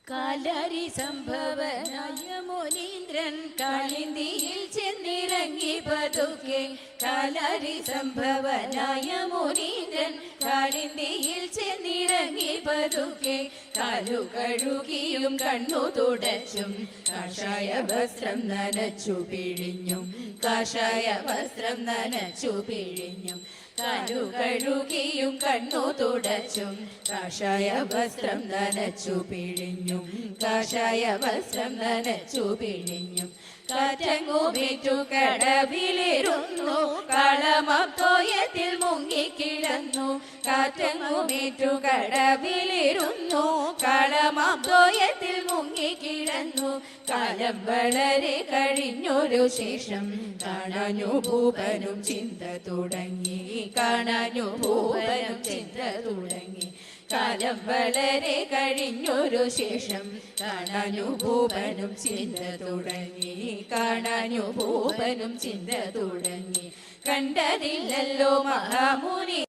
കാലരി സംഭവനായ മുനീന്ദ്രൻ കാളിന്തിയിൽ ചെന്നിറങ്ങി പതുക്കെ. കാലരി സംഭവനായ മുനീന്ദ്രൻ കാളിന്തിയിൽ ചെന്നിറങ്ങി പതുക്കെ. കാലു കഴുകിയും കണ്ണു തുടച്ചും കാഷായ വസ്ത്രം നനച്ചു പിഴിഞ്ഞും. കാഷായ വസ്ത്രം നനച്ചു പിഴിഞ്ഞും. കാലു കഴുകിയും കണ്ണു തുടച്ചും കാഷായ വസ്ത്രം നനച്ചു പിഴിഞ്ഞും. കാഷായ വസ്ത്രം നനച്ചു പിഴിഞ്ഞും. കാറ്റങ്ങുമേറ്റു കടവിലിരുന്നു കളമത്തോയത്തിൽ മുങ്ങിക്കിടന്നു. കാറ്റങ്ങുമേറ്റു കടവിലിരുന്നു കളമത്തോയത്തിൽ മുങ്ങിക്കിടന്നു. കാലം വളരെ കഴിഞ്ഞൊരു ശേഷം കാണാനു ഭൂപനും ചിന്ത തുടങ്ങി. കാണാനു ഭൂപനും ചിന്ത തുടങ്ങി. കാലം വളരെ കഴിഞ്ഞൊരു ശേഷം കാണാനു ഭൂപനും ചിന്ത തുടങ്ങി. കാണാനു ഭൂപനും ചിന്ത തുടങ്ങി. കണ്ടതില്ലല്ലോ മഹാമുനി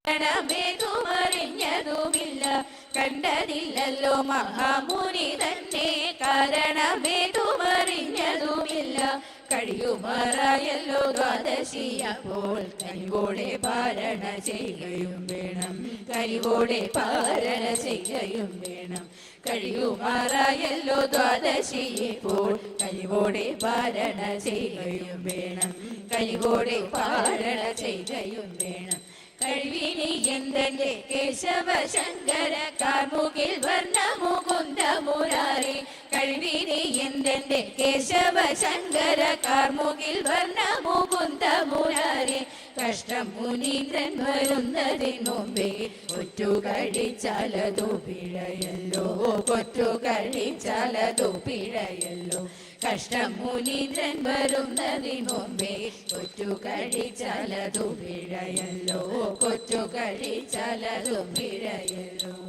കാരണമേതുമറിഞ്ഞതുമില്ല. കണ്ടതില്ലല്ലോ മഹാമുനി തന്നെ കാരണമേതുമറിഞ്ഞതുമില്ല. കഴിയുമാറായല്ലോ ദ്വാദശിയപ്പോൾ കനിവോടെ പാരണ ചെയ്യുകയും വേണം. കനിവോടെ പാരണ ചെയ്യുകയും വേണം. കഴിയുമാറായല്ലോ ദ്വാദശിയപ്പോൾ കനിവോടെ പാരണ ചെയ്യുകയും വേണം. കനിവോടെ പാരണ ചെയ്യുകയും വേണം. കഴിവിനി എന്തെന്റെ കേശവ ശങ്കര കാർമുകിൽ വർണ്ണ മുകുന്ദ മുരാരി. കഴിവിനി എന്തെന്റെ കേശവ ശങ്കര കാർമുകിൽ വർണ്ണ മുകുന്ദ മുരാരി. കഷ്ടം മുനീന്ദ്രൻ വരുന്നതിന് മുമ്പേ കൊറ്റു കഴിച്ചാലതു പിഴയല്ലോ. കൊറ്റു കഴിച്ചാലതു പിഴയല്ലോ. കഷ്ടം മുനീന്ദ്രൻ വരുന്നതിന് മുമ്പേ കൊറ്റു കഴിച്ചാലതു പിഴയല്ലോ. കൊറ്റു കഴിച്ചാലതു പിഴയല്ലോ.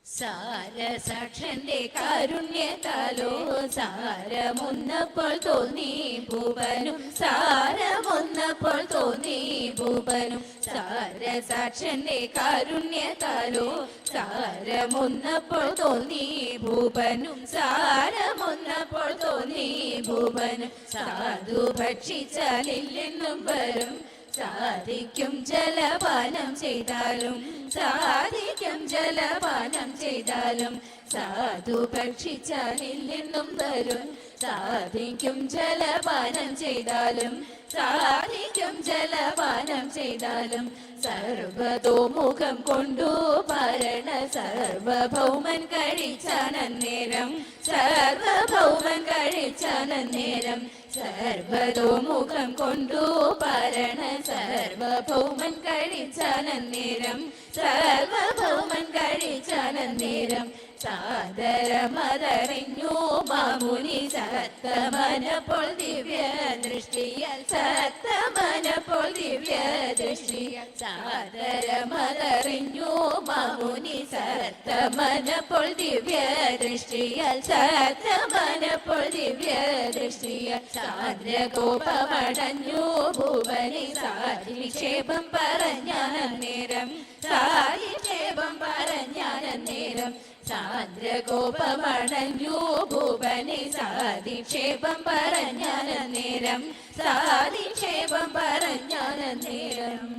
സാരസാക്ഷന്റെ കാരുണ്യത്താലോ സാരമൊന്നപ്പോൾ തോന്നി ഭൂപനും. സാരമൊന്നപ്പോൾ തോന്നി ഭൂപനും. സാരസാക്ഷന്റെ കാരുണ്യത്താലോ സാരമൊന്നപ്പോൾ തോന്നി ഭൂപനും. സാരമൊന്നപ്പോൾ തോന്നി ഭൂപനും. സാധു ഭക്ഷിച്ചാലില്ലെന്നും വരും സാധിക്കും ജലപാനം ചെയ്താലും. സാധിക്കും ജലപാനം ചെയ്താലും. സാധു ഭക്ഷിച്ചാലില്ലെന്നും തരും സാധിക്കും ജലപാനം ചെയ്താലും. സാധിക്കും ജലപാനം ചെയ്താലും. സർവതോമുഖം കൊണ്ടു പാരണ സർവഭൗമൻ കഴിച്ചാനന്നേരം. സർവഭൗമൻ കഴിച്ചാനന്നേരം. സർവതോമുഖം കൊണ്ടു പാരണ സർവഭൗമൻ കഴിച്ചാനന്നേരം. സർവഭൗമൻ കഴിച്ചാനന്നേരം. സാദരമതറിഞ്ഞു മാമുനി സത്തമനപ്പോൾ ദിവ്യ ദൃഷ്ടിയാൽ. സത്തമനപ്പോൾ ദിവ്യ ദൃഷ്ടിയാൽ. സാദരമതറിഞ്ഞു മാമുനി സത്തമനപ്പോൾ ദിവ്യ ദൃഷ്ടിയാൽ. സത്തമനപ്പോൾ ദിവ്യ ദൃഷ്ടിയാൽ. സാദ്രകോപമടഞ്ഞു ഭൂപനി സാധിക്ഷേപം പറഞ്ഞാനന്നേരം. സാധിക്ഷേപം പറഞ്ഞാനന്നേരം. സാദ്രകോപമണഞ്ഞു ഭൂപനി സാധിക്ഷേപം പറഞ്ഞാനന്നേരം. സാധിക്ഷേപം പറഞ്ഞാനന്നേരം.